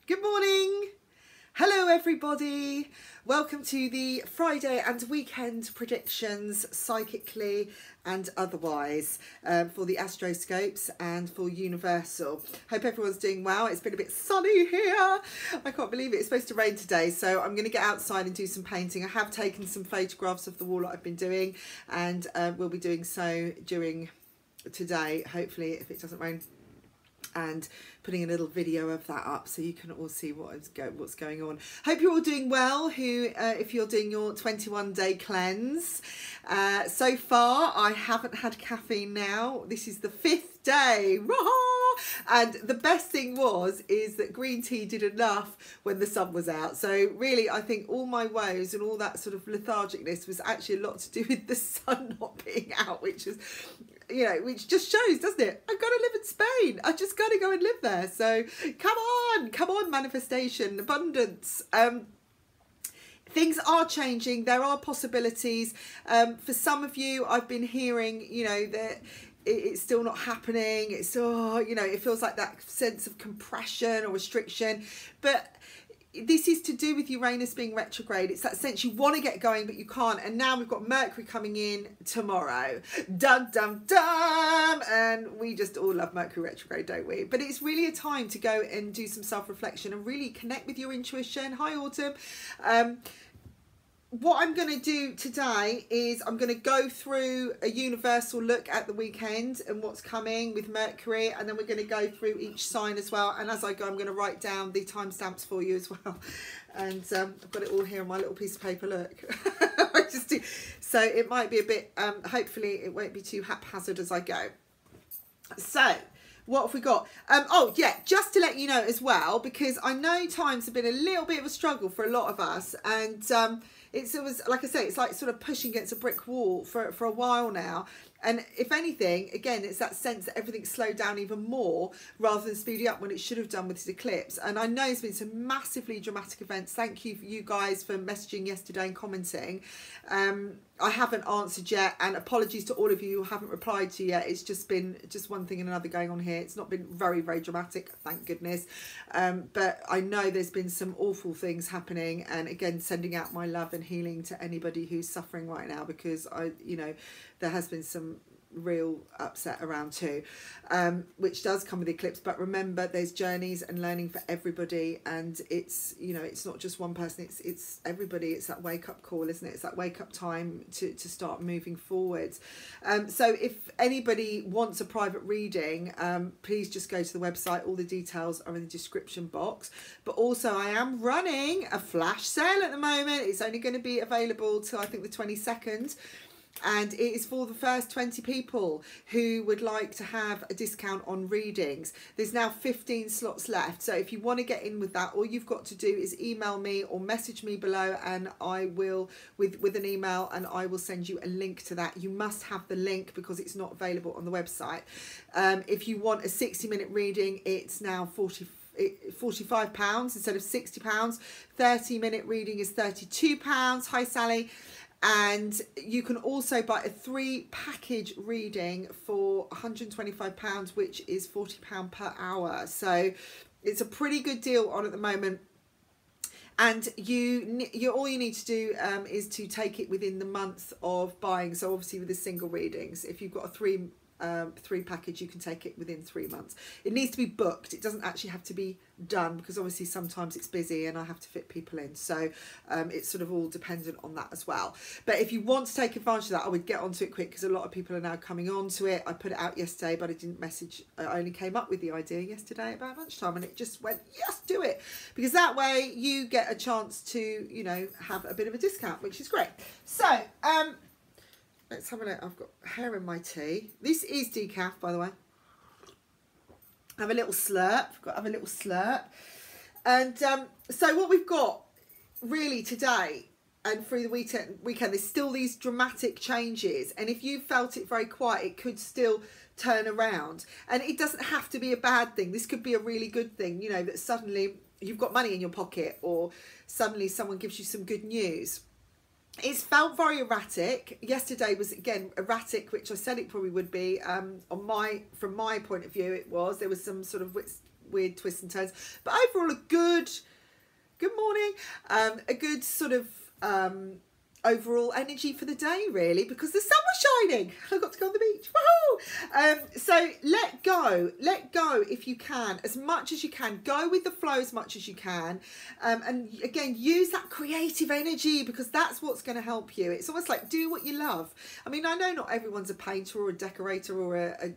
Good morning. Hello everybody. Welcome to the Friday and weekend predictions, psychically and otherwise, for the astroscopes and for Universal. Hope everyone's doing well. It's been a bit sunny here. I can't believe it. It's supposed to rain today, so I'm going to get outside and do some painting. I have taken some photographs of the wall that I've been doing, and we'll be doing so during today, hopefully, if it doesn't rain, and putting a little video of that up so you can all see what's going on. Hope you're all doing well, if you're doing your 21-day cleanse. So far I haven't had caffeine now. This is the 5th day. And the best thing is that green tea did enough when the sun was out. So really, I think all my woes and all that sort of lethargicness was actually a lot to do with the sun not being out, which is, you know, which just shows, doesn't it? I've got to live in Spain. I just got to go and live there. So come on, manifestation, abundance. Things are changing. There are possibilities. For some of you, I've been hearing, you know, that it's still not happening. It's, you know, it feels like that sense of compression or restriction. But this is to do with Uranus being retrograde. It's that sense you want to get going, but you can't. And now we've got Mercury coming in tomorrow. Dum, dum, dum. And we just all love Mercury retrograde, don't we? But it's really a time to go and do some self-reflection and really connect with your intuition. Hi, Autumn. What I'm going to do today is I'm going to go through a universal look at the weekend and what's coming with Mercury, and then we're going to go through each sign as well. And as I go, I'm going to write down the timestamps for you as well. And I've got it all here on my little piece of paper. Look, I just do. So it might be a bit. Hopefully, it won't be too haphazard as I go. So what have we got? Oh yeah, just to let you know as well, because I know times have been a little bit of a struggle for a lot of us, and it was, like I say, it's like sort of pushing against a brick wall for a while now. And if anything, again, it's that sense that everything's slowed down even more rather than speeding up when it should have done with this eclipse. And I know there's been some massively dramatic events. Thank you for you guys for messaging yesterday and commenting. I haven't answered yet, and apologies to all of you who haven't replied to yet. It's just been one thing and another going on here. It's not been very, very dramatic, thank goodness. But I know there's been some awful things happening, and again, sending out my love and healing to anybody who's suffering right now, because you know, there has been some real upset around too, which does come with the eclipse. But remember, there's journeys and learning for everybody, and it's, you know, it's not just one person, it's everybody. It's that wake-up call, isn't it? It's that wake-up time to start moving forwards. So if anybody wants a private reading, please just go to the website. All the details are in the description box. But also, I am running a flash sale at the moment. It's only going to be available till I think the 22nd. And it is for the first 20 people who would like to have a discount on readings. There's now 15 slots left. So if you want to get in with that, all you've got to do is email me or message me below, and I will, with an email, and I will send you a link to that. You must have the link because it's not available on the website. If you want a 60-minute reading, it's now £45 instead of £60. 30-minute reading is £32. Hi, Sally. And you can also buy a 3-package reading for £125, which is £40 per hour. So it's a pretty good deal on at the moment. And all you need to do is to take it within the month of buying. So obviously with the single readings, if you've got a 3 package, you can take it within 3 months. It needs to be booked. It doesn't actually have to be done, because obviously sometimes it's busy and I have to fit people in, so it's sort of all dependent on that as well. But if you want to take advantage of that, I would get onto it quick, because a lot of people are now coming on to it. I put it out yesterday, but I didn't message. I only came up with the idea yesterday about lunchtime, and it just went, yes, do it, because that way you get a chance to, you know, have a bit of a discount, which is great. So let's have a look. I've got hair in my tea. This is decaf, by the way. Have a little slurp. I've got to have a little slurp. And so what we've got really today and through the weekend, there's still these dramatic changes. And if you felt it very quiet, it could still turn around. And it doesn't have to be a bad thing. This could be a really good thing, you know, that suddenly you've got money in your pocket, or suddenly someone gives you some good news. It's felt very erratic. Yesterday was again erratic, which I said it probably would be. From my point of view, it was. There was some sort of weird twists and turns. But overall, a good morning, a good sort of overall energy for the day, really, because the sun was shining. I got to go on the beach. Woohoo! So let go if you can, as much as you can. Go with the flow as much as you can, and again, use that creative energy, because that's what's going to help you. It's almost like do what you love. I mean, I know not everyone's a painter or a decorator or a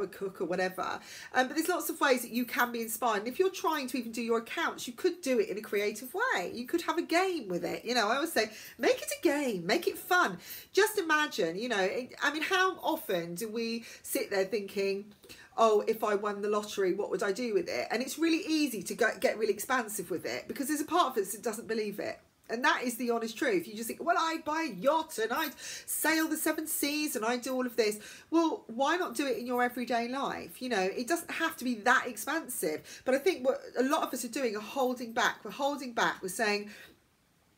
cook or whatever, but there's lots of ways that you can be inspired. And if you're trying to even do your accounts, you could do it in a creative way. You could have a game with it. I always say, make it a game, make it fun. Just imagine, I mean, how often do we sit there thinking, oh, if I won the lottery, what would I do with it? And it's really easy to get really expansive with it, because there's a part of us that doesn't believe it. And that is the honest truth. You just think, well, I'd buy a yacht and I'd sail the 7 seas and I'd do all of this. Well, why not do it in your everyday life? It doesn't have to be that expansive. But I think what a lot of us are doing are holding back. We're holding back. We're saying,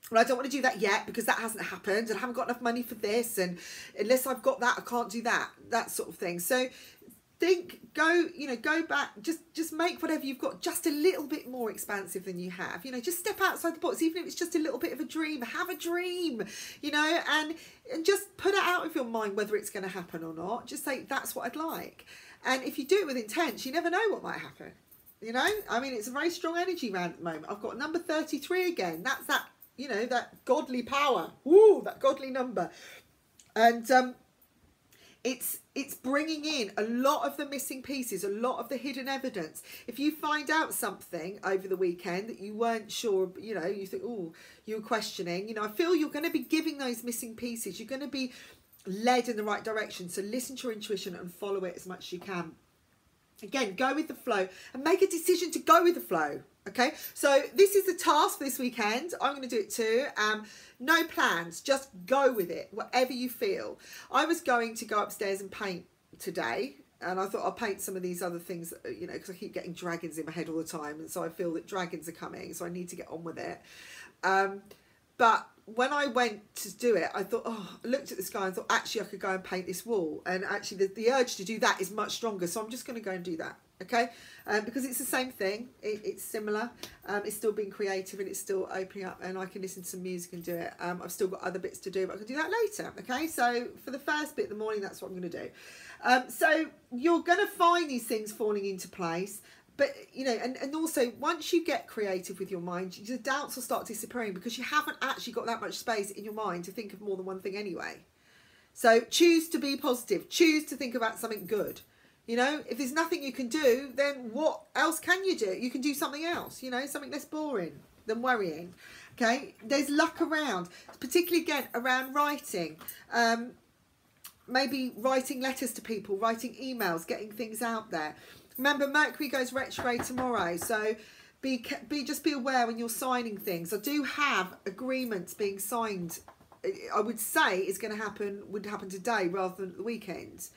well, I don't want to do that yet because that hasn't happened and I haven't got enough money for this. And unless I've got that, I can't do that sort of thing. So go back, just make whatever you've got just a little bit more expansive than you have. Just step outside the box, even if it's just a little bit of a dream. Have a dream, and just put it out of your mind whether it's going to happen or not. Just say, that's what I'd like. And if you do it with intent, you never know what might happen. I mean, it's a very strong energy around at the moment. I've got number 33 again. That's that, that godly power. Woo, that godly number. And it's bringing in a lot of the missing pieces, a lot of the hidden evidence. If you find out something over the weekend that you weren't sure, you think, oh, you were questioning, I feel you're going to be giving those missing pieces. You're going to be led in the right direction. So listen to your intuition and follow it as much as you can. Again, go with the flow and make a decision to go with the flow. Okay, so this is the task for this weekend. I'm going to do it too. No plans, just go with it, whatever you feel. I was going to go upstairs and paint today, and I thought I'll paint some of these other things, because I keep getting dragons in my head all the time, and so I feel that dragons are coming, so I need to get on with it. But when I went to do it, I thought, I looked at the sky and thought, actually, I could go and paint this wall. And actually, the urge to do that is much stronger. So I'm just going to go and do that. Okay? Because it's the same thing. It's similar. It's still being creative and it's still opening up, and I can listen to some music and do it. I've still got other bits to do, but I can do that later. Okay? So for the first bit of the morning, that's what I'm going to do. So you're going to find these things falling into place. But, and also, once you get creative with your mind, the doubts will start disappearing, because you haven't actually got that much space in your mind to think of more than one thing anyway. So choose to be positive. Choose to think about something good. If there's nothing you can do, then what else can you do? You can do something else, something less boring than worrying. Okay, there's luck around, particularly, again, around writing. Maybe writing letters to people, writing emails, getting things out there. Remember, Mercury goes retrograde tomorrow, so just be aware when you're signing things. I do have agreements being signed. I would say would happen today rather than at the weekend,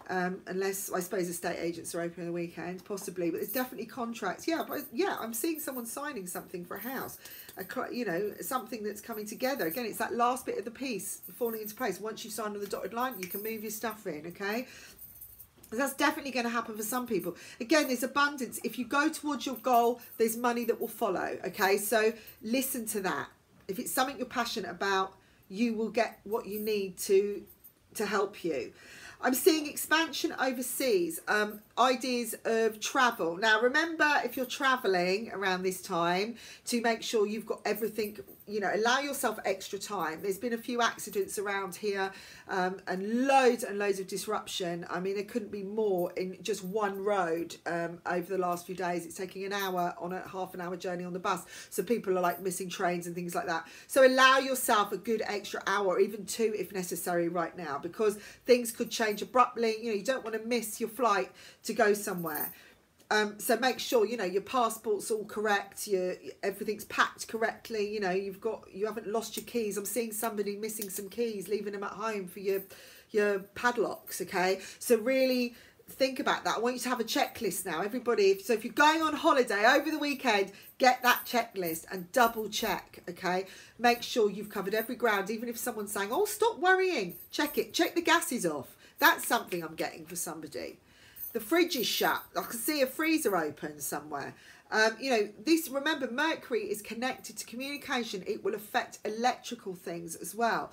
unless I suppose estate agents are open on the weekend, possibly. But there's definitely contracts. Yeah, but yeah, I'm seeing someone signing something for a house. Something that's coming together. Again, it's that last bit of the piece falling into place. Once you've signed on the dotted line, you can move your stuff in. Okay. That's definitely going to happen for some people. Again, there's abundance. If you go towards your goal, there's money that will follow. Okay, so listen to that. If it's something you're passionate about, you will get what you need to help you. I'm seeing expansion overseas, ideas of travel. Now, remember, if you're traveling around this time, to make sure you've got everything, allow yourself extra time. There's been a few accidents around here, and loads of disruption. I mean, there couldn't be more in just one road over the last few days. It's taking an hour on a half an hour journey on the bus. So people are like missing trains and things like that. So allow yourself a good extra hour, or even 2 if necessary right now, because things could change abruptly. You don't want to miss your flight to go somewhere. So make sure your passport's all correct, everything's packed correctly, you haven't lost your keys. I'm seeing somebody missing some keys, leaving them at home for your padlocks. Okay, so really think about that. I want you to have a checklist now, everybody. So if you're going on holiday over the weekend, get that checklist and double check. Okay, make sure you've covered every ground. Even if someone's saying, oh, stop worrying, check it, check the gases off. That's something I'm getting for somebody. the fridge is shut. I can see a freezer open somewhere. You know, this, remember, Mercury is connected to communication. It will affect electrical things as well.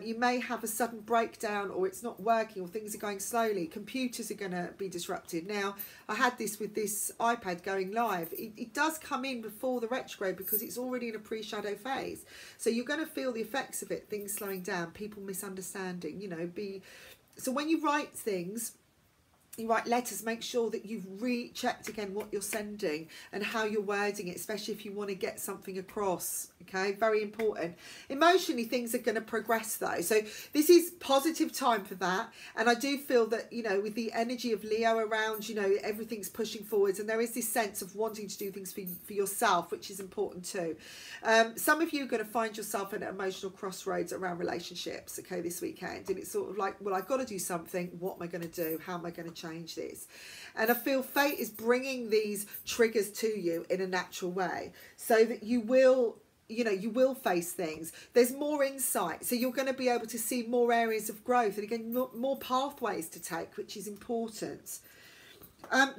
You may have a sudden breakdown, or it's not working, or things are going slowly. Computers are going to be disrupted. Now, I had this with this iPad going live. It does come in before the retrograde because it's already in a pre-shadow phase. So you're going to feel the effects of it, things slowing down, people misunderstanding, you know, so when you write things, you write letters, make sure that you've rechecked again what you're sending and how you're wording it, especially if you want to get something across. Okay, very important. Emotionally, things are going to progress though, so this is positive time for that. And I do feel that, you know, with the energy of Leo around, you know, everything's pushing forwards, and there is this sense of wanting to do things for yourself, which is important too. Some of you are going to find yourself at an emotional crossroads around relationships, okay, this weekend, and it's sort of like, well, I've got to do something. What am I going to do? How am I going to change this? And I feel fate is bringing these triggers to you in a natural way, so that you will, you know, you will face things. There's more insight, so you're going to be able to see more areas of growth, and again, more pathways to take, which is important.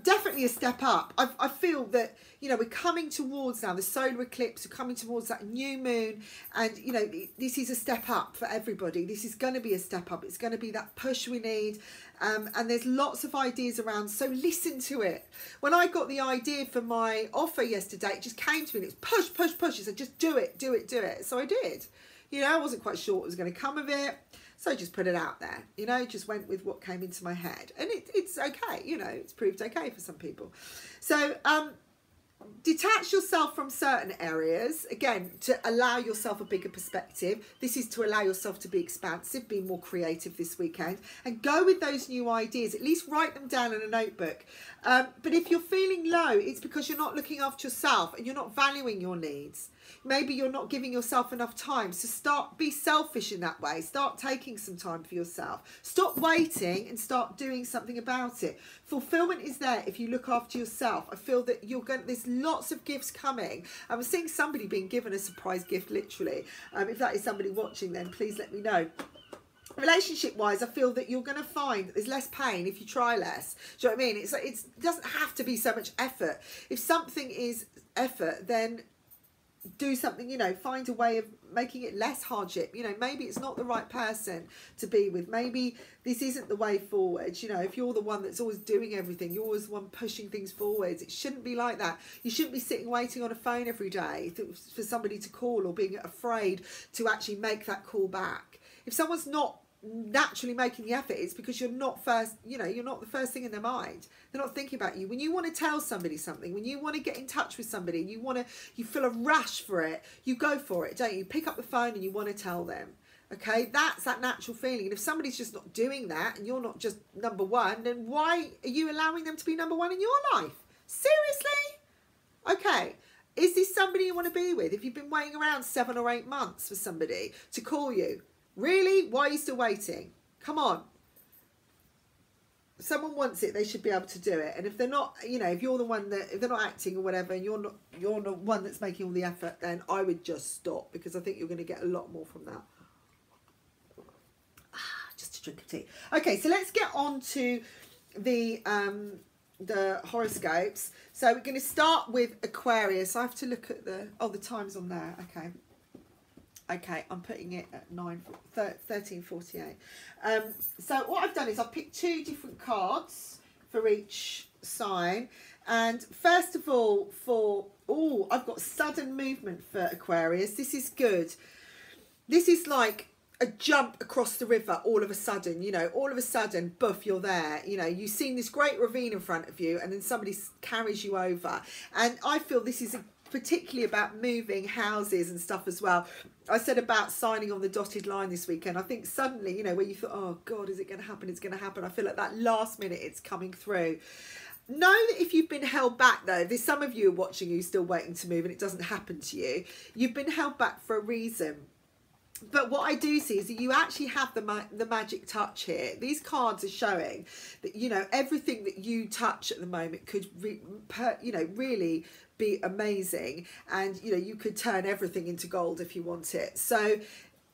Definitely a step up. I feel that, you know, we're coming towards now the solar eclipse, we're coming towards that new moon, and, you know, this is a step up for everybody. This is going to be a step up. It's going to be that push we need. And there's lots of ideas around, so listen to it. When I got the idea for my offer yesterday, it just came to me and it's push, push, push. It said, just do it, do it, do it. So I did. You know, I wasn't quite sure what was going to come of it, so I just put it out there, you know, just went with what came into my head, and it's okay, you know, it's proved okay for some people. So detach yourself from certain areas, again, to allow yourself a bigger perspective. This is to allow yourself to be expansive, be more creative this weekend, and go with those new ideas. At least write them down in a notebook. But if you're feeling low, it's because you're not looking after yourself and you're not valuing your needs. Maybe you're not giving yourself enough time. So be selfish in that way. Start taking some time for yourself. Stop waiting and start doing something about it. Fulfillment is there if you look after yourself. I feel that there's lots of gifts coming. I'm seeing somebody being given a surprise gift, literally. If that is somebody watching, then please let me know. Relationship wise, I feel that you're going to find that there's less pain if you try less. Do you know what I mean? It doesn't have to be so much effort. If something is effort, then do something, you know, find a way of making it less hardship. You know, maybe it's not the right person to be with. Maybe this isn't the way forward. You know, if you're the one that's always doing everything, you're always the one pushing things forwards, it shouldn't be like that. You shouldn't be sitting waiting on a phone every day for somebody to call, or being afraid to actually make that call back. If someone's not naturally making the effort, it's because you're not first, you know, you're not the first thing in their mind. They're not thinking about you. When you want to tell somebody something, when you want to get in touch with somebody, you feel a rush for it, you go for it, don't you? You pick up the phone and you want to tell them. Okay, that's that natural feeling. And if somebody's just not doing that, and you're not just number one, then why are you allowing them to be number one in your life? Seriously? Okay, is this somebody you want to be with? If you've been waiting around 7 or 8 months for somebody to call you, really? Why are you still waiting? Come on. If someone wants it, they should be able to do it. And if they're not, you know, if you're the one that, if they're not acting or whatever, and you're the one that's making all the effort, then I would just stop, because I think you're going to get a lot more from that. Just a drink of tea. Okay, so let's get on to the horoscopes. So we're going to start with Aquarius. I have to look at the time's on there. Okay. Okay, I'm putting it at 13:48. So what I've done is I've picked 2 different cards for each sign. And first of all, I've got sudden movement for Aquarius. This is good. This is like a jump across the river all of a sudden, you know, all of a sudden, boof, you're there. You know, you've seen this great ravine in front of you, and then somebody carries you over. And I feel this is particularly about moving houses and stuff as well. I said about signing on the dotted line this weekend. I think suddenly, you know, where you thought, oh God, is it going to happen? It's going to happen. I feel like that last minute it's coming through. Know that if you've been held back though, there's some of you watching who's still waiting to move and it doesn't happen to you. You've been held back for a reason. But what I do see is that you actually have the magic touch here. These cards are showing that, you know, everything that you touch at the moment could, really be amazing. And, you know, you could turn everything into gold if you want it. So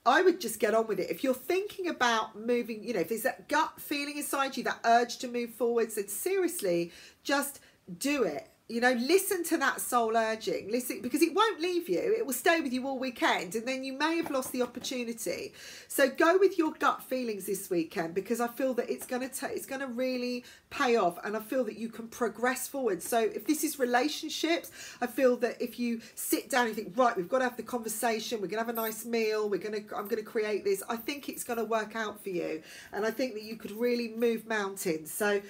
I would just get on with it. If you're thinking about moving, you know, if there's that gut feeling inside you, that urge to move forwards, then seriously, just do it. You know, listen to that soul urging. Listen, because it won't leave you. It will stay with you all weekend, and then you may have lost the opportunity. So go with your gut feelings this weekend, because I feel that it's going to really pay off, and I feel that you can progress forward. So if this is relationships, I feel that if you sit down and think, right, we've got to have the conversation, we're going to have a nice meal, I'm going to create this, I think it's going to work out for you, and I think that you could really move mountains. So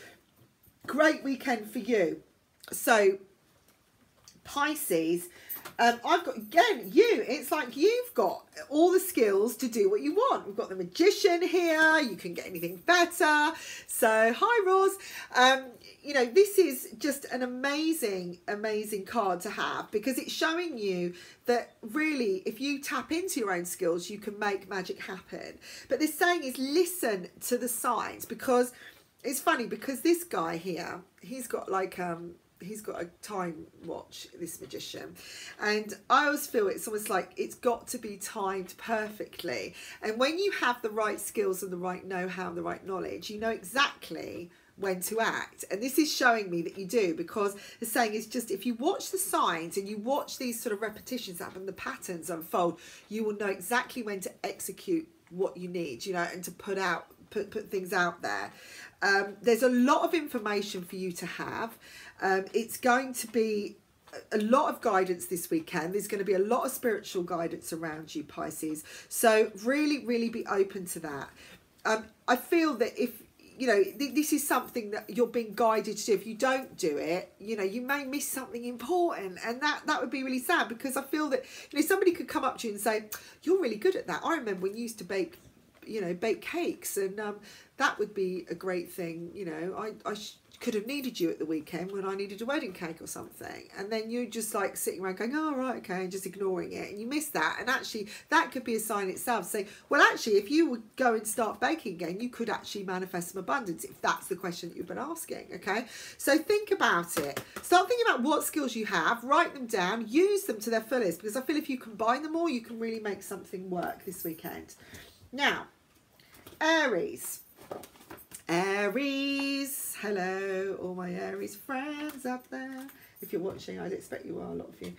great weekend for you. So Pisces, I've got, again, it's like you've got all the skills to do what you want. We've got the Magician here. You can get anything better. So hi, Roz. You know, this is just an amazing card to have, because it's showing you that really, if you tap into your own skills, you can make magic happen. But this saying is listen to the signs, because it's funny, because this guy here, he's got like he's got a time watch, this Magician, and I always feel it's almost like it's got to be timed perfectly. And when you have the right skills and the right know-how and the right knowledge, you know exactly when to act. And this is showing me that you do, because the saying is just, if you watch the signs and you watch these sort of repetitions happen, the patterns unfold, you will know exactly when to execute what you need, you know, and to put things out there. There's a lot of information for you to have. It's going to be a lot of guidance this weekend. There's going to be a lot of spiritual guidance around you, Pisces. So really be open to that. I feel that if, you know, this is something that you're being guided to do. If you don't do it, you know, you may miss something important, and that would be really sad, because I feel that, you know, somebody could come up to you and say, you're really good at that. I remember when you used to bake cakes, and that would be a great thing. You know, I could have needed you at the weekend when I needed a wedding cake or something, and then you're just like sitting around going, oh right, okay, and just ignoring it, and you miss that. And actually that could be a sign itself, saying, well, actually, if you would go and start baking again, you could actually manifest some abundance, if that's the question that you've been asking. Okay, so think about it, start thinking about what skills you have, write them down, use them to their fullest, because I feel if you combine them all, you can really make something work this weekend. Now, Aries, hello, all my Aries friends out there. If you're watching, I'd expect you are, a lot of you.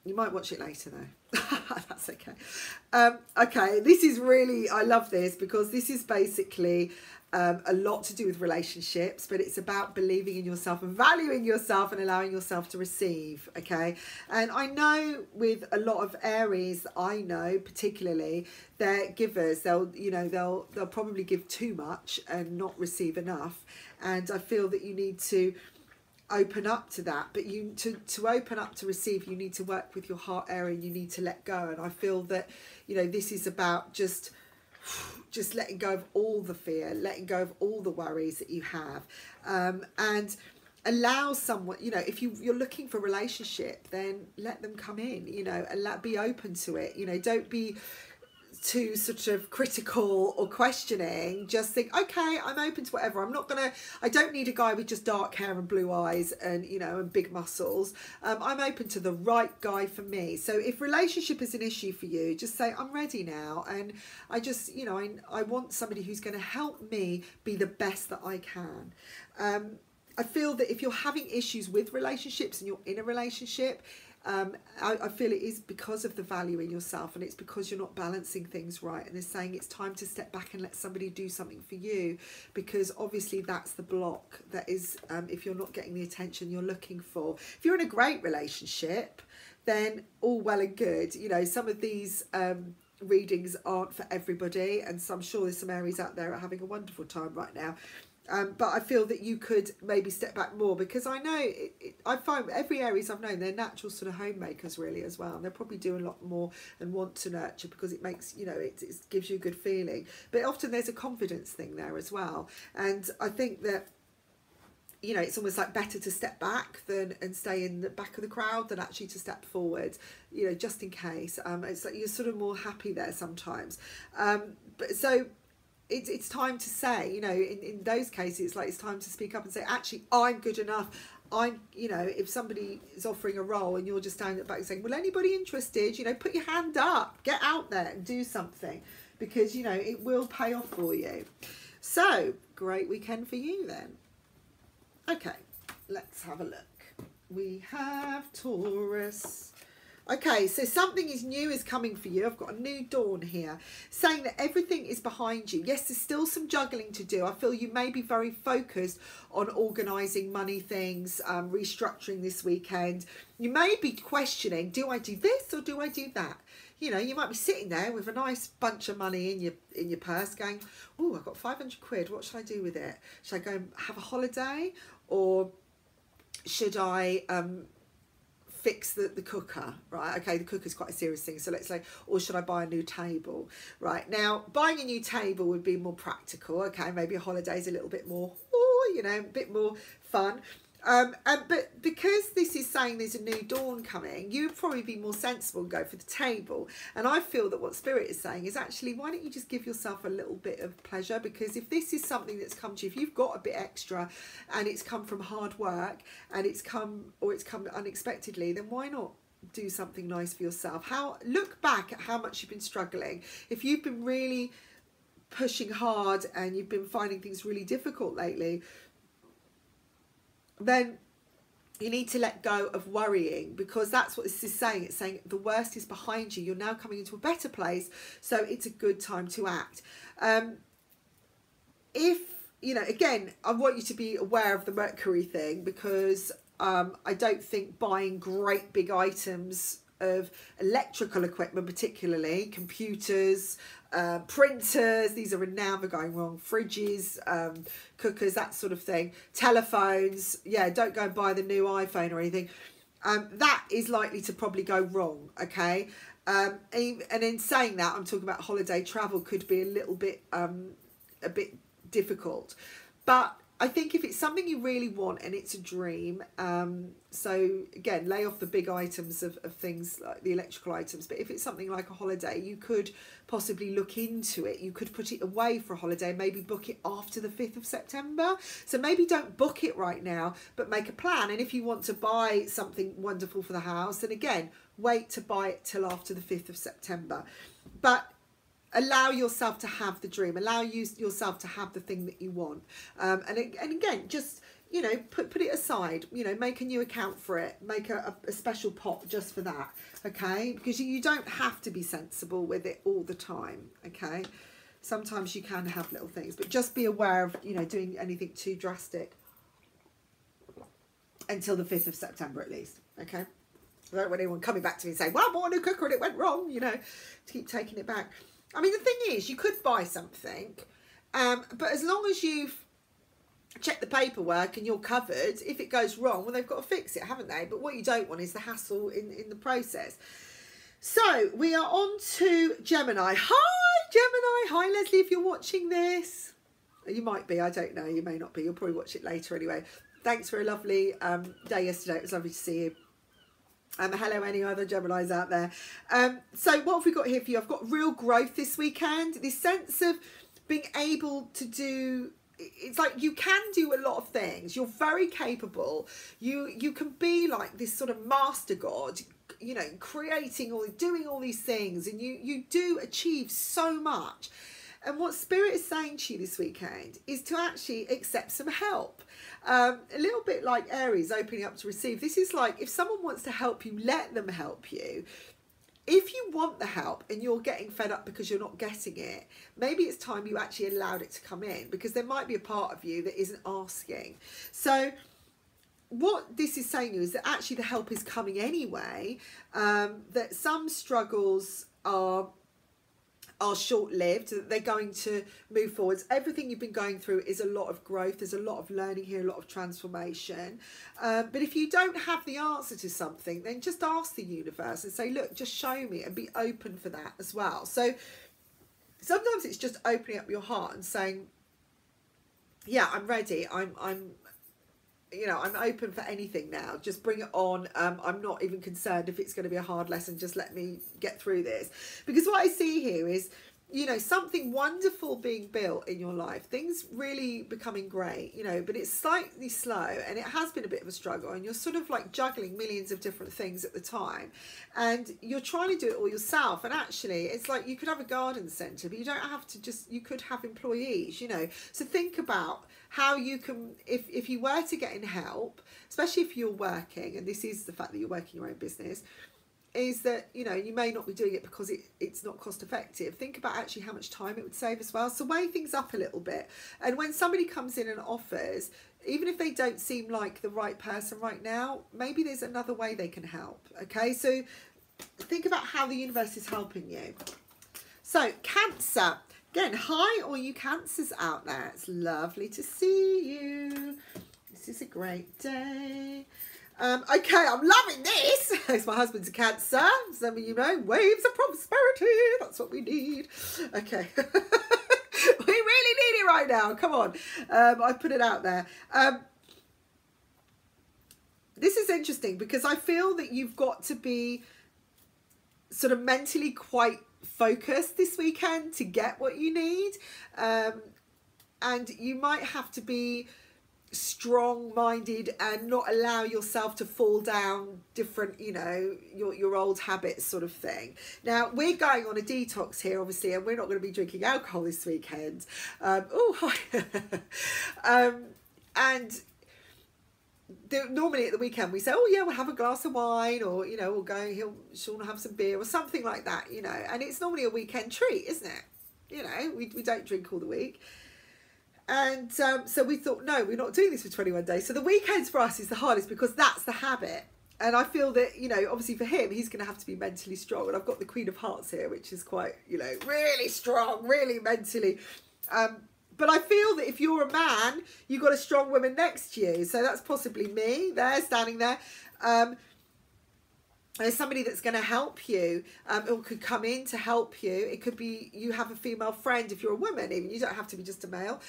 You might watch it later though. That's okay. Okay, this is really, I love this, because this is basically a lot to do with relationships, but it's about believing in yourself and valuing yourself and allowing yourself to receive. Okay, and I know with a lot of Aries, I know particularly, they're givers. They'll probably give too much and not receive enough, and I feel that you need to open up to that. But to open up to receive, you need to work with your heart area, and you need to let go. And I feel that, you know, this is about just letting go of all the fear, letting go of all the worries that you have, and allow someone, you know, if you're looking for a relationship, then let them come in, you know, and be open to it. You know, don't be too sort of critical or questioning. Just think, okay, I'm open to whatever. I don't need a guy with just dark hair and blue eyes and, you know, and big muscles. I'm open to the right guy for me. So if relationship is an issue for you, just say, I'm ready now, and I just, you know, I want somebody who's going to help me be the best that I can. I feel that if you're having issues with relationships and you're in a relationship, I feel it is because of the value in yourself, and it's because you're not balancing things right, and they're saying it's time to step back and let somebody do something for you, because obviously that's the block that is, if you're not getting the attention you're looking for. If you're in a great relationship, then all well and good. You know, some of these readings aren't for everybody, and so I'm sure there's some Aries out there are having a wonderful time right now. But I feel that you could maybe step back more, because I know I find every Aries I've known, they're natural sort of homemakers really as well, and they'll probably do a lot more and want to nurture, because it makes, you know, it gives you a good feeling. But often there's a confidence thing there as well, and I think that, you know, it's almost like better to step back and stay in the back of the crowd than actually to step forward, you know, just in case. It's like you're sort of more happy there sometimes. But so it's time to say, you know, in those cases, like, it's time to speak up and say, actually, I'm good enough. you know, if somebody is offering a role and you're just standing at the back saying, well, anybody interested, you know, put your hand up, get out there and do something, because, you know, it will pay off for you. So, great weekend for you then. Okay, let's have a look. We have Taurus. Okay, so something new is coming for you. I've got a new dawn here saying that everything is behind you. Yes, there's still some juggling to do. I feel you may be very focused on organising money things, restructuring this weekend. You may be questioning, do I do this or do I do that? You know, you might be sitting there with a nice bunch of money in your purse going, oh, I've got 500 quid. What should I do with it? Should I go and have a holiday, or should I fix the cooker, right? Okay, the cooker's quite a serious thing, so let's say, or should I buy a new table? Right, now buying a new table would be more practical. Okay, maybe a holiday is a little bit more, you know, a bit more fun. But because this is saying there's a new dawn coming, you'd probably be more sensible and go for the table. And I feel that what Spirit is saying is actually, why don't you just give yourself a little bit of pleasure? Because if this is something that's come to you, if you've got a bit extra and it's come from hard work and it's come unexpectedly, then why not do something nice for yourself? Look back at how much you've been struggling. If you've been really pushing hard and you've been finding things really difficult lately, then you need to let go of worrying, because that's what this is saying. It's saying the worst is behind you. You're now coming into a better place, so it's a good time to act. If, you know, again, I want you to be aware of the Mercury thing, because I don't think buying great big items of electrical equipment, particularly computers, printers, these are now going wrong, fridges, cookers, that sort of thing, telephones, yeah, don't go and buy the new iPhone or anything. That is likely to probably go wrong, okay? And in saying that, I'm talking about holiday travel could be a little bit difficult, but I think if it's something you really want and it's a dream, so again, lay off the big items of things like the electrical items, but if it's something like a holiday, you could possibly look into it. You could put it away for a holiday, maybe book it after the 5th of September. So maybe don't book it right now, but make a plan. And if you want to buy something wonderful for the house, then again, wait to buy it till after the 5th of September. But allow yourself to have the dream, allow yourself to have the thing that you want, and again, just, you know, put it aside, you know, make a new account for it, make a special pot just for that, okay? Because you don't have to be sensible with it all the time, okay? Sometimes you can have little things, but just be aware of, you know, doing anything too drastic until the 5th of September at least, okay? I don't want anyone coming back to me and saying, well, I bought a new cooker and it went wrong, you know, keep taking it back. I mean, the thing is, you could buy something, but as long as you've checked the paperwork and you're covered, if it goes wrong, well, they've got to fix it, haven't they? But what you don't want is the hassle in the process. So we are on to Gemini. Hi, Gemini. Hi, Leslie, if you're watching this. You might be, I don't know. You may not be. You'll probably watch it later anyway. Thanks for a lovely day yesterday. It was lovely to see you. Hello, any other Geminis out there. So what have we got here for you? I've got real growth this weekend. This sense of being able to do, it's like you can do a lot of things. You're very capable. You can be like this sort of master god, you know, doing all these things, and you do achieve so much. And what Spirit is saying to you this weekend is to actually accept some help. A little bit like Aries, opening up to receive. This is like, if someone wants to help you, let them help you. If you want the help and you're getting fed up because you're not getting it, maybe it's time you actually allowed it to come in, because there might be a part of you that isn't asking. So what this is saying to you is that actually the help is coming anyway, that some struggles are short-lived, that they're going to move forwards. Everything you've been going through is a lot of growth. There's a lot of learning here, a lot of transformation. But if you don't have the answer to something, then just ask the universe and say, look, just show me, and be open for that as well. So sometimes it's just opening up your heart and saying, yeah, I'm ready. I'm open for anything now. Just bring it on. I'm not even concerned if it's going to be a hard lesson. Just let me get through this. Because what I see here is, you know, something wonderful being built in your life, things really becoming great, you know, but it's slightly slow and it has been a bit of a struggle, and you're sort of like juggling millions of different things at the time, and you're trying to do it all yourself. And actually it's like you could have a garden centre, but you don't have to just, you could have employees, you know. So think about how you can, if you were to get in help, especially if you're working, and this is the fact that you're working your own business, is that, you know, you may not be doing it because it's not cost effective. Think about actually how much time it would save as well. So weigh things up a little bit. And when somebody comes in and offers, even if they don't seem like the right person right now, maybe there's another way they can help. Okay, so think about how the universe is helping you. So Cancer, again, hi all you Cancers out there. It's lovely to see you. This is a great day. Okay, I'm loving this. It's my husband's a Cancer. Some of you know, waves of prosperity. That's what we need. Okay. We really need it right now. Come on. I put it out there. This is interesting because I feel that you've got to be sort of mentally quite focused this weekend to get what you need. And you might have to be strong-minded and not allow yourself to fall down different, you know, your old habits sort of thing. Now we're going on a detox here obviously, and we're not going to be drinking alcohol this weekend. And normally at the weekend we say, oh yeah, we'll have a glass of wine, or, you know, we'll go, Sean have some beer or something like that, you know, and it's normally a weekend treat, isn't it? You know, we don't drink all the week. And so we thought, no, we're not doing this for 21 days. So the weekends for us is the hardest because that's the habit. And I feel that, you know, obviously for him, he's going to have to be mentally strong. And I've got the Queen of Hearts here, which is quite, you know, really strong, really mentally. But I feel that if you're a man, you've got a strong woman next to you. So that's possibly me there, standing there. There's somebody that's going to help you, or could come in to help you. It could be you have a female friend if you're a woman, even. You don't have to be just a male,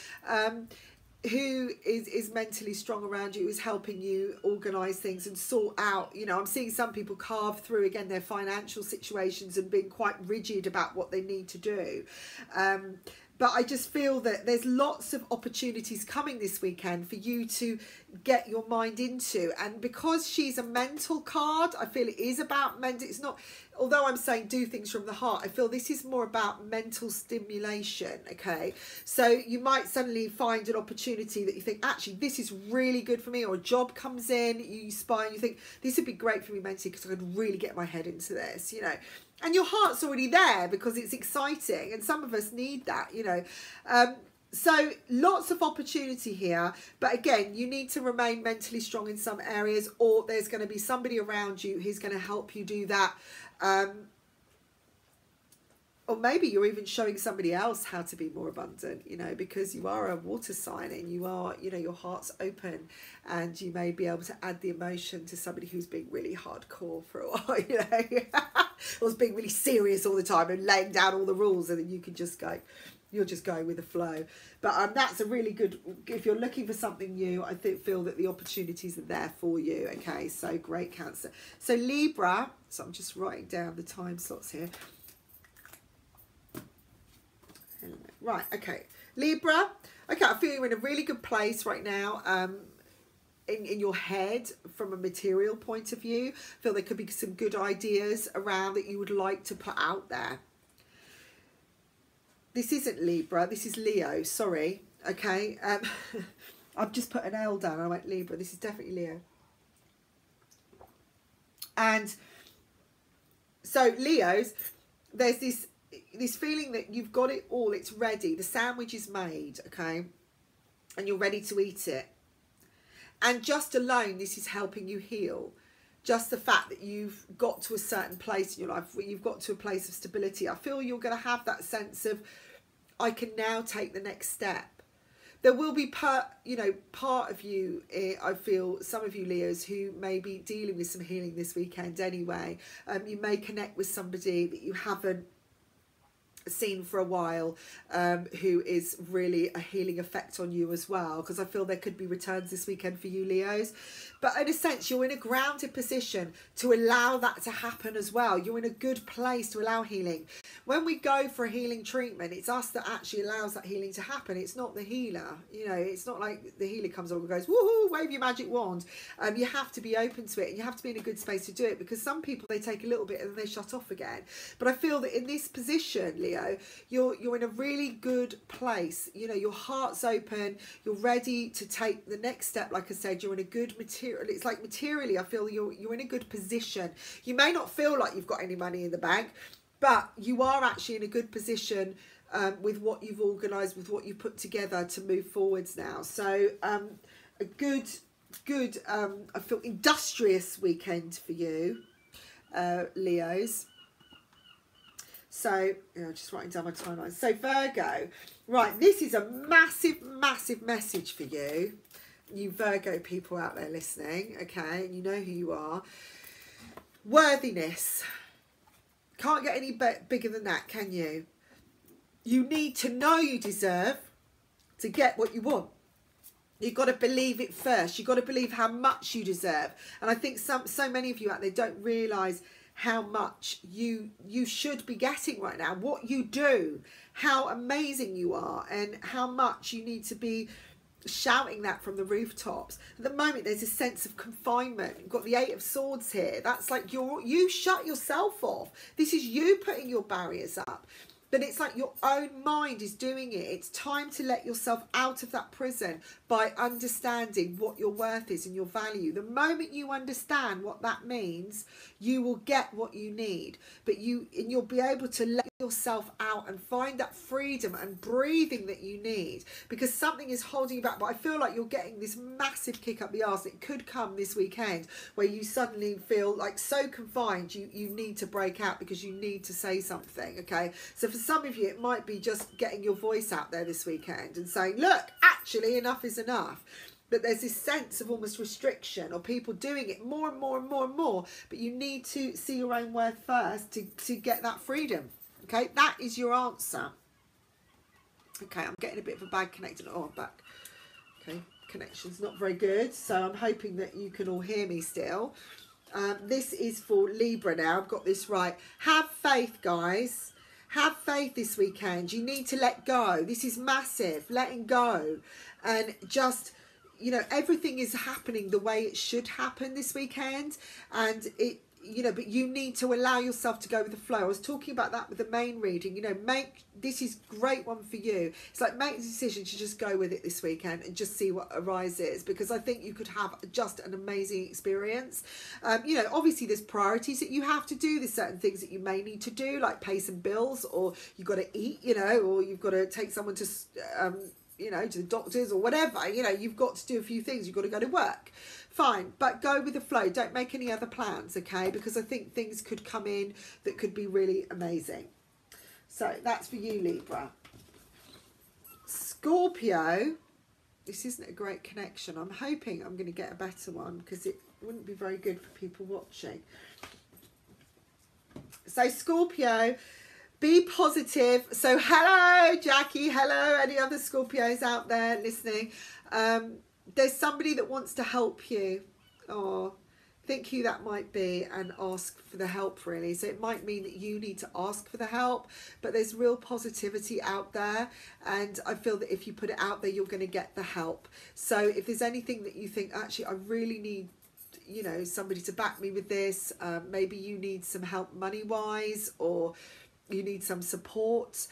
who is mentally strong around you, is helping you organise things and sort out. You know, I'm seeing some people carve through, again, their financial situations and being quite rigid about what they need to do. But I just feel that there's lots of opportunities coming this weekend for you to get your mind into. And because she's a mental card, I feel it is about mental. It's not, although I'm saying do things from the heart, I feel this is more about mental stimulation, okay? So you might suddenly find an opportunity that you think, actually, this is really good for me, or a job comes in, you spy and you think, this would be great for me mentally because I could really get my head into this, you know? And your heart's already there because it's exciting, and some of us need that, you know. So lots of opportunity here, but again, you need to remain mentally strong in some areas, or there's going to be somebody around you who's going to help you do that. Or maybe you're even showing somebody else how to be more abundant, you know, because you are a water sign and you are, you know, your heart's open, and you may be able to add the emotion to somebody who's being really hardcore for a while, you know, or is being really serious all the time and laying down all the rules, and then you can just go, you're just going with the flow. But that's a really good, if you're looking for something new, I feel that the opportunities are there for you. Okay, so great, Cancer. So Libra, so I'm just writing down the time slots here. Right, okay, Libra. Okay, I feel you're in a really good place right now. In your head, from a material point of view, I feel there could be some good ideas around that you would like to put out there. This isn't Libra, this is Leo, sorry. Okay, I've just put an L down, I went Libra, this is definitely Leo. And so Leos, there's this feeling that you've got it all, it's ready, the sandwich is made, okay, and you're ready to eat it. And just alone, this is helping you heal. Just the fact that you've got to a certain place in your life, where you've got to a place of stability. I feel you're going to have that sense of, I can now take the next step. There will be part of you, I feel, some of you Leos, who may be dealing with some healing this weekend anyway. You may connect with somebody that you haven't seen for a while, who is really a healing effect on you as well, because I feel there could be returns this weekend for you Leos. But in a sense, you're in a grounded position to allow that to happen as well. You're in a good place to allow healing. When we go for a healing treatment, it's us that actually allows that healing to happen. It's not the healer. You know, it's not like the healer comes along and goes, woohoo, wave your magic wand. You have to be open to it, and you have to be in a good space to do it, because some people, they take a little bit and then they shut off again. But I feel that in this position, Leo, you're in a really good place. You know, your heart's open, you're ready to take the next step. Like I said, you're in a good material, it's like materially, I feel you're in a good position. You may not feel like you've got any money in the bank, but you are actually in a good position with what you've organised, with what you put together to move forwards now. So a good I feel industrious weekend for you, Leos. So, just writing down my timeline. So, Virgo, right, this is a massive, massive message for you. You Virgo people out there listening, okay? You know who you are. Worthiness. Can't get any bigger than that, can you? You need to know you deserve to get what you want. You've got to believe it first. You've got to believe how much you deserve. And I think so many of you out there don't realise how much you should be getting right now, what you do, how amazing you are, and how much you need to be shouting that from the rooftops. At the moment, there's a sense of confinement. You've got the Eight of Swords here. That's like you shut yourself off. This is you putting your barriers up. But it's like your own mind is doing it. It's time to let yourself out of that prison by understanding what your worth is and your value. The moment you understand what that means, you will get what you need. But you'll be able to let yourself out and find that freedom and breathing that you need, because something is holding you back. But I feel like you're getting this massive kick up the arse. It could come this weekend where you suddenly feel like so confined, you need to break out because you need to say something, okay? So for some of you, it might be just getting your voice out there this weekend and saying, look, actually enough is enough. But there's this sense of almost restriction, or people doing it more and more and more and more. But you need to see your own worth first to get that freedom. Okay, that is your answer. Okay, I'm getting a bit of a bad connection. Oh, I'm back. Okay, connection's not very good. So I'm hoping that you can all hear me still. This is for Libra now. I've got this right. Have faith, guys. Have faith this weekend. You need to let go. This is massive. Letting go. And just, you know, everything is happening the way it should happen this weekend. And it, you know, but you need to allow yourself to go with the flow. I was talking about that with the main reading. You know, this is a great one for you. It's like make the decision to just go with it this weekend and just see what arises, because I think you could have just an amazing experience. You know, obviously there's priorities that you have to do. There's certain things that you may need to do, like pay some bills, or you've got to eat, you know, or you've got to take someone to you know, to the doctors or whatever. You know, you've got to do a few things. You've got to go to work. Fine, but go with the flow. Don't make any other plans, okay? Because I think things could come in that could be really amazing. So that's for you, Libra. Scorpio, this isn't a great connection. I'm hoping I'm going to get a better one, because it wouldn't be very good for people watching. So Scorpio, be positive. So hello, Jackie. Hello, any other Scorpios out there listening. There's somebody that wants to help you, or think who that might be, and ask for the help, really. So it might mean that you need to ask for the help, but there's real positivity out there, and I feel that if you put it out there, you're going to get the help. So if there's anything that you think, actually, I really need, you know, somebody to back me with this, maybe you need some help money-wise, or you need some support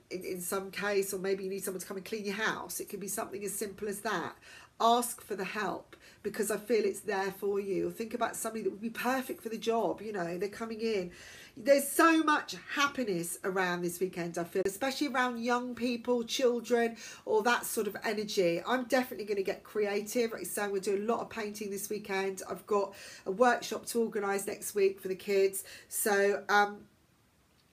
in some case, or maybe you need someone to come and clean your house. It could be something as simple as that. Ask for the help, because I feel it's there for you. Or think about somebody that would be perfect for the job. You know, they're coming in. There's so much happiness around this weekend, I feel, especially around young people, children, or that sort of energy. I'm definitely going to get creative. Like I say, we're doing a lot of painting this weekend. I've got a workshop to organise next week for the kids. So,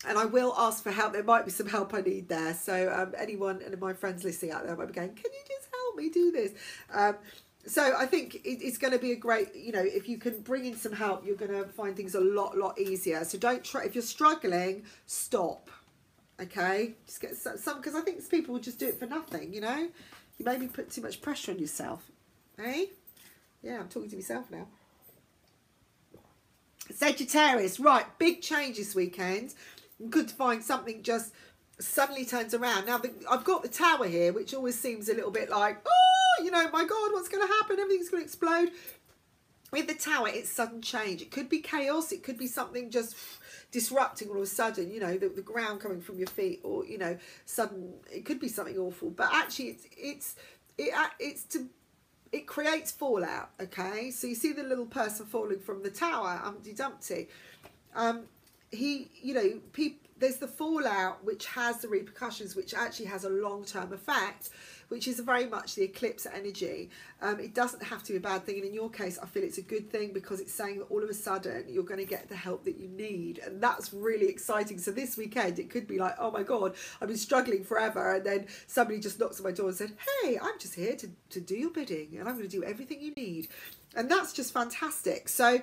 and I will ask for help. There might be some help I need there. So anyone and my friends listening out there might be going, can you just help me do this? So I think it's going to be a great, you know, if you can bring in some help, you're going to find things a lot easier. So don't try, if you're struggling, stop. Okay, just get some, because I think people will just do it for nothing, you know. You maybe put too much pressure on yourself. Eh? Yeah, I'm talking to myself now. Sagittarius, right, big change this weekend. Good to find something just suddenly turns around. Now, I've got the Tower here, which always seems a little bit like, oh, you know, my God, what's going to happen? Everything's going to explode. With the Tower, it's sudden change. It could be chaos. It could be something just disrupting all of a sudden, you know, the ground coming from your feet, or, you know, sudden, it could be something awful. But actually, it creates fallout, okay? So you see the little person falling from the tower, Humpty Dumpty. You know, there's the fallout which has the repercussions, which actually has a long-term effect, which is very much the eclipse energy. It doesn't have to be a bad thing, and in your case, I feel it's a good thing, because it's saying that all of a sudden you're going to get the help that you need, and that's really exciting. So this weekend, it could be like, oh my God, I've been struggling forever, and then somebody just knocks on my door and said, hey, I'm just here to do your bidding, and I'm going to do everything you need, and that's just fantastic. So,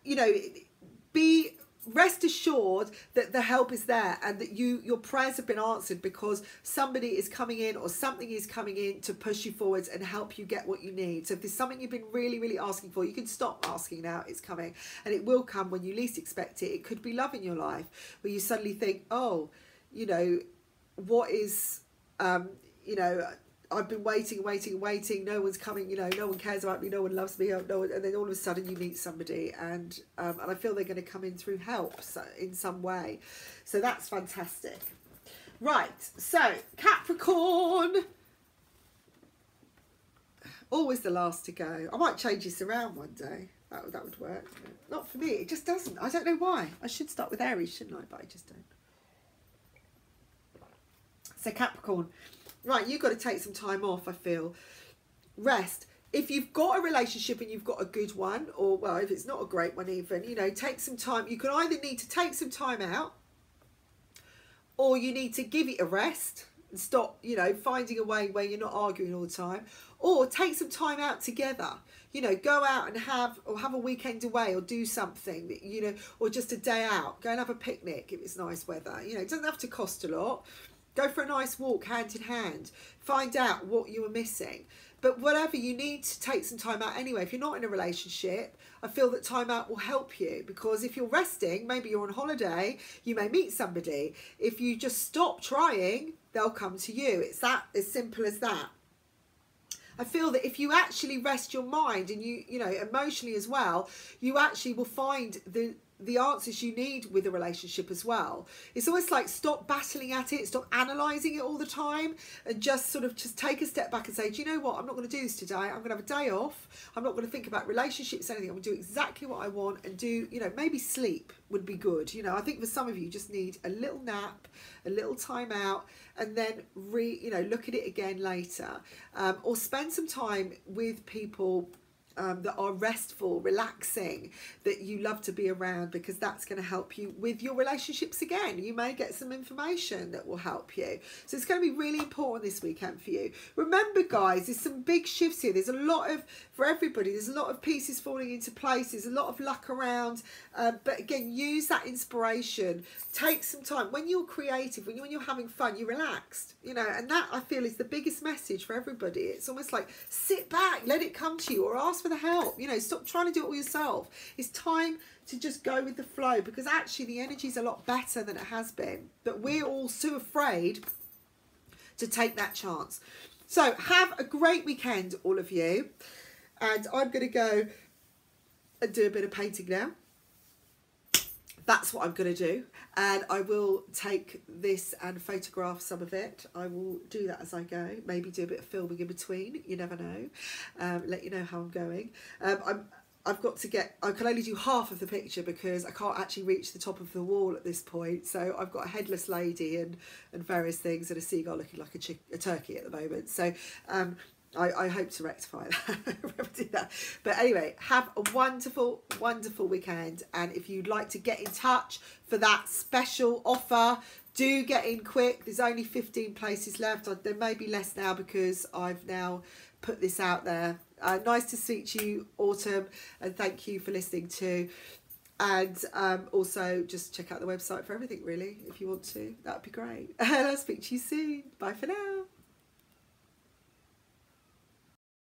you know, rest assured that the help is there, and that your prayers have been answered, because somebody is coming in, or something is coming in to push you forwards and help you get what you need. So if there's something you've been really, really asking for, you can stop asking now. It's coming, and it will come when you least expect it. It could be love in your life, where you suddenly think, oh, you know, what is, you know, I've been waiting, no one's coming, you know, no one cares about me, no one loves me, no one, and then all of a sudden you meet somebody, and I feel they're going to come in through help in some way. So that's fantastic. Right, so Capricorn, always the last to go. I might change this around one day. That would work. Not for me, it just doesn't. I don't know why. I should start with Aries, shouldn't I? But I just don't. So Capricorn, right, you've got to take some time off, I feel. Rest. If you've got a relationship and you've got a good one, or, well, if it's not a great one even, you know, take some time. You can either need to take some time out, or you need to give it a rest and stop, you know, finding a way where you're not arguing all the time, or take some time out together. You know, go out and have a weekend away, or do something that, you know, or just a day out. Go and have a picnic if it's nice weather. You know, it doesn't have to cost a lot. Go for a nice walk hand in hand. Find out what you are missing. But whatever, you need to take some time out anyway. If you're not in a relationship, I feel that time out will help you, because if you're resting, maybe you're on holiday, you may meet somebody. If you just stop trying, they'll come to you. It's that as simple as that. I feel that if you actually rest your mind, and you know, emotionally as well, you actually will find the answers you need with a relationship as well. It's almost like, stop battling at it, stop analysing it all the time, and just sort of just take a step back and say, do you know what, I'm not going to do this today. I'm going to have a day off. I'm not going to think about relationships, anything. I'm going to do exactly what I want, and do, you know, maybe sleep would be good. You know, I think for some of you just need a little nap, a little time out, and then you know, look at it again later, or spend some time with people that are restful, relaxing, that you love to be around, because that's going to help you with your relationships again. You may get some information that will help you. So it's going to be really important this weekend for you. Remember, guys, there's some big shifts here. There's a lot of, for everybody, there's a lot of pieces falling into place. There's a lot of luck around. But again, use that inspiration. Take some time. When you're creative, when you're having fun, you're relaxed, you know, and that, I feel, is the biggest message for everybody. It's almost like, sit back, let it come to you, or ask for the help. You know, stop trying to do it all yourself. It's time to just go with the flow, because actually the energy is a lot better than it has been, but we're all so afraid to take that chance. So have a great weekend, all of you, and I'm going to go and do a bit of painting now. That's what I'm going to do, and I will take this and photograph some of it. I will do that as I go, maybe do a bit of filming in between, you never know. Let you know how I'm going. I've got to get, I can only do half of the picture because I can't actually reach the top of the wall at this point. So I've got a headless lady and various things, and a seagull looking like a turkey at the moment. So I hope to rectify that. Remember to do that. But anyway, have a wonderful, wonderful weekend. And if you'd like to get in touch for that special offer, do get in quick. There's only 15 places left. There may be less now because I've now put this out there. Nice to speak to you, Autumn, and thank you for listening to And also just check out the website for everything, really, if you want to. That would be great. And I'll speak to you soon. Bye for now.